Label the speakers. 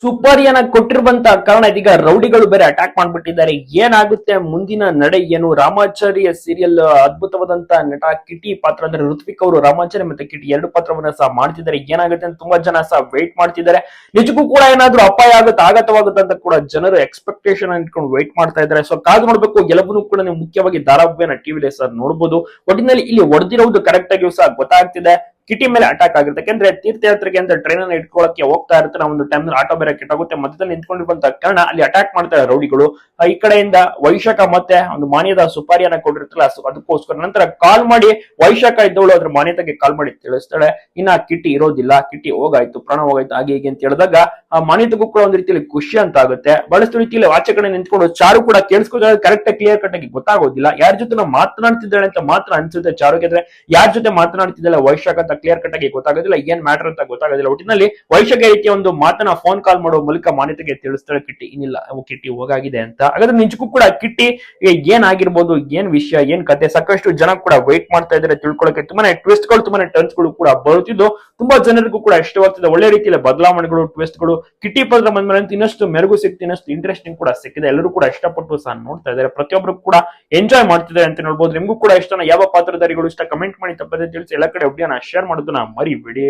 Speaker 1: ಸುಪಾರಿಯನ್ನ ಕೊಟ್ಟಿರುವಂತ ಕಾರಣ ಇದೀಗ ರೌಡಿಗಳು ಬೇರೆ ಅಟ್ಯಾಕ್ ಮಾಡ್ಬಿಟ್ಟಿದ್ದಾರೆ. ಏನಾಗುತ್ತೆ ಮುಂದಿನ ನಡೆ ಏನು? ರಾಮಾಚಾರ್ಯ ಸೀರಿಯಲ್ ಅದ್ಭುತವಾದಂತ ನಟ ಕಿಟಿ ಪಾತ್ರ ಅಂದ್ರೆ ಋತ್ವಿಕ್ ಅವರು ರಾಮಾಚಾರ್ಯ ಮತ್ತೆ ಕಿಟಿ ಎರಡು ಪಾತ್ರವನ್ನ ಸಹ ಮಾಡ್ತಿದ್ದಾರೆ. ಏನಾಗುತ್ತೆ ಅಂತ ತುಂಬಾ ಜನ ಸಹ ವೇಟ್ ಮಾಡ್ತಿದ್ದಾರೆ. ನಿಜಕ್ಕೂ ಕೂಡ ಏನಾದ್ರೂ ಅಪಾಯ ಆಗುತ್ತೆ ಆಗತವಾಗುತ್ತೆ ಅಂತ ಕೂಡ ಜನರು ಎಕ್ಸ್ಪೆಕ್ಟೇಷನ್ ಇಟ್ಕೊಂಡು ವೇಟ್ ಮಾಡ್ತಾ ಇದ್ದಾರೆ. ಸೊ ಕಾದು ನೋಡ್ಬೇಕು. ಎಲ್ಲವನ್ನೂ ಕೂಡ ನೀವು ಮುಖ್ಯವಾಗಿ ಧಾರಾವಾಹಿಯನ್ನ ಟಿವಿಲಿ ಸಹ ನೋಡಬಹುದು. ಒಟ್ಟಿನಲ್ಲಿ ಇಲ್ಲಿ ಹೊಡೆದಿರುವುದು ಕರೆಕ್ಟ್ ಆಗಿಯೂ ಸಹ ಗೊತ್ತಾಗ್ತಿದೆ. ಕಿಟಿ ಮೇಲೆ ಅಟ್ಯಾಕ್ ಆಗುತ್ತೆ. ಯಾಕಂದ್ರೆ ತೀರ್ಥಯಾತ್ರೆಗೆ ಅಂತ ಟ್ರೈನ್ ಅನ್ನ ಇಟ್ಕೊಳ್ಳಕ್ಕೆ ಹೋಗ್ತಾ ಇರ್ತಾರೆ. ಒಂದು ಟೈಮ್ ಆಟೋ ಬೇರೆ ಕೆಟ್ಟೋಗುತ್ತೆ. ಮಧ್ಯದಲ್ಲಿ ನಿಂತ್ಕೊಂಡಿರುವಂತ ಕಾರಣ ಅಲ್ಲಿ ಅಟ್ಯಾಕ್ ಮಾಡ್ತಾರೆ ರೌಡಿಗಳು. ಈ ಕಡೆಯಿಂದ ವೈಶಾಖ ಮತ್ತೆ ಒಂದು ಮಾನ್ಯದ ಸುಪಾರಿಯನ್ನ ಕೊಟ್ಟಿರ್ತಾರಲ್ಲ ಅದಕ್ಕೋಸ್ಕರ ನಂತರ ಕಾಲ್ ಮಾಡಿ ವೈಶಾಖ ಇದ್ದವಳು ಅದ್ರ ಮಾನ್ಯತೆಗೆ ಕಾಲ್ ಮಾಡಿ ತಿಳಿಸ್ತಾಳೆ ಇನ್ನ ಕಿಟಿ ಇರೋದಿಲ್ಲ, ಕಿಟಿ ಹೋಗಾಯ್ತು, ಪ್ರಾಣ ಹೋಗಾಯ್ತು ಹಾಗೆ ಹೀಗೆ ಅಂತ ಹೇಳಿದಾಗ ಆ ಮಾನ್ಯತೆಗೂ ಕೂಡ ಒಂದು ರೀತಿಯಲ್ಲಿ ಖುಷಿ ಅಂತ ಆಗುತ್ತೆ. ಬಹಳಷ್ಟು ರೀತಿಯಲ್ಲಿ ಆಚೆ ಕಡೆ ನಿಂತ್ಕೊಂಡು ಚಾರು ಕೂಡ ಕೇಳಿಸ್ಕೊಳ್ಳೋದು ಕರೆಕ್ಟ್ ಕ್ಲಿಯರ್ ಕಟ್ ಆಗಿ ಗೊತ್ತಾಗೋದಿಲ್ಲ. ಯಾರ ಜೊತೆ ನಾವು ಮಾತನಾಡ್ತಿದ್ದಾಳೆ ಅಂತ ಮಾತ್ರ ಅನ್ಸುತ್ತೆ ಚಾರುಗೆ. ಆದ್ರೆ ಯಾರ ಜೊತೆ ಮಾತನಾಡ್ತಿದ್ದಾಳೆ ವೈಶಾಖ ಅಂತ ಕ್ಲಿಯರ್ ಕಟ್ ಆಗಿ ಗೊತ್ತಾಗೋದಿಲ್ಲ. ಏನ್ ಮ್ಯಾಟರ್ ಅಂತ ಗೊತ್ತಾಗೋದಿಲ್ಲ. ಒಟ್ಟಿನಲ್ಲಿ ವೈಶಾಖ ರೀತಿಯ ಒಂದು ಮಾತನ್ನ ಫೋನ್ ಕಾಲ್ ಮಾಡುವ ಮೂಲಕ ಮಾನ್ಯತೆಗೆ ತಿಳಿಸ್ತಾಳೆ ಕಿಟ್ಟಿ ಇನ್ನಿಲ್ಲ ಕಿಟ್ಟಿ ಹೋಗಾಗಿದೆ ಅಂತ. ಹಾಗಾದ್ರೆ ನಿಜಕ್ಕೂ ಕೂಡ ಕಿಟ್ಟಿ ಏನಾಗಿರ್ಬೋದು, ಏನ್ ವಿಷಯ, ಏನ್ ಕತೆ, ಸಾಕಷ್ಟು ಜನ ಕೂಡ ವೇಟ್ ಮಾಡ್ತಾ ಇದ್ದಾರೆ ತಿಳ್ಕೊಳ್ಳೋಕೆ. ತುಂಬಾನೇ ಟ್ವಿಸ್ಟ್ ಗಳು ತುಂಬಾನೇ ಟರ್ನ್ಸ್ ಗಳು ಕೂಡ ಬರುತ್ತಿದ್ದು ತುಂಬಾ ಜನರಿಗೂ ಕೂಡ ಇಷ್ಟವಾಗ್ತಿದೆ. ಒಳ್ಳೆ ರೀತಿಯಲ್ಲಿ ಬದಲಾವಣೆಗಳು ಟ್ವಿಸ್ಟ್ ಗಳು ಕಿಟ್ಟಿ ಪಾತ್ರ ಬಂದ್ಮೇಲೆ ಇನ್ನಷ್ಟು ಮೆರುಗು ಸಿಕ್ತಿ, ಇನ್ನಷ್ಟು ಇಂಟ್ರೆಸ್ಟಿಂಗ್ ಕೂಡ ಸಿಕ್ಕಿದೆ. ಎಲ್ಲರೂ ಕೂಡ ಇಷ್ಟಪಟ್ಟು ಸಹ ನೋಡ್ತಾ ಇದ್ದಾರೆ. ಪ್ರತಿಯೊಬ್ಬರು ಕೂಡ ಎಂಜಾಯ್ ಮಾಡ್ತಿದ್ದಾರೆ ಅಂತ ನೋಡ್ಬೋದು. ನಿಮ್ಗೂ ಕೂಡ ಇಷ್ಟನ ಯಾವ ಪಾತ್ರಧಾರಿಗಳು ಇಷ್ಟ ಕಮೆಂಟ್ ಮಾಡಿ ತಪ್ಪದೆ ತಿಳಿಸಿ. ಎಲ್ಲ ಕಡೆ ಒಬ್ಬಿಯನ್ನ ಶೇರ್ ಮಾಡೋದನ್ನ ಮರಿಬೇಡಿ.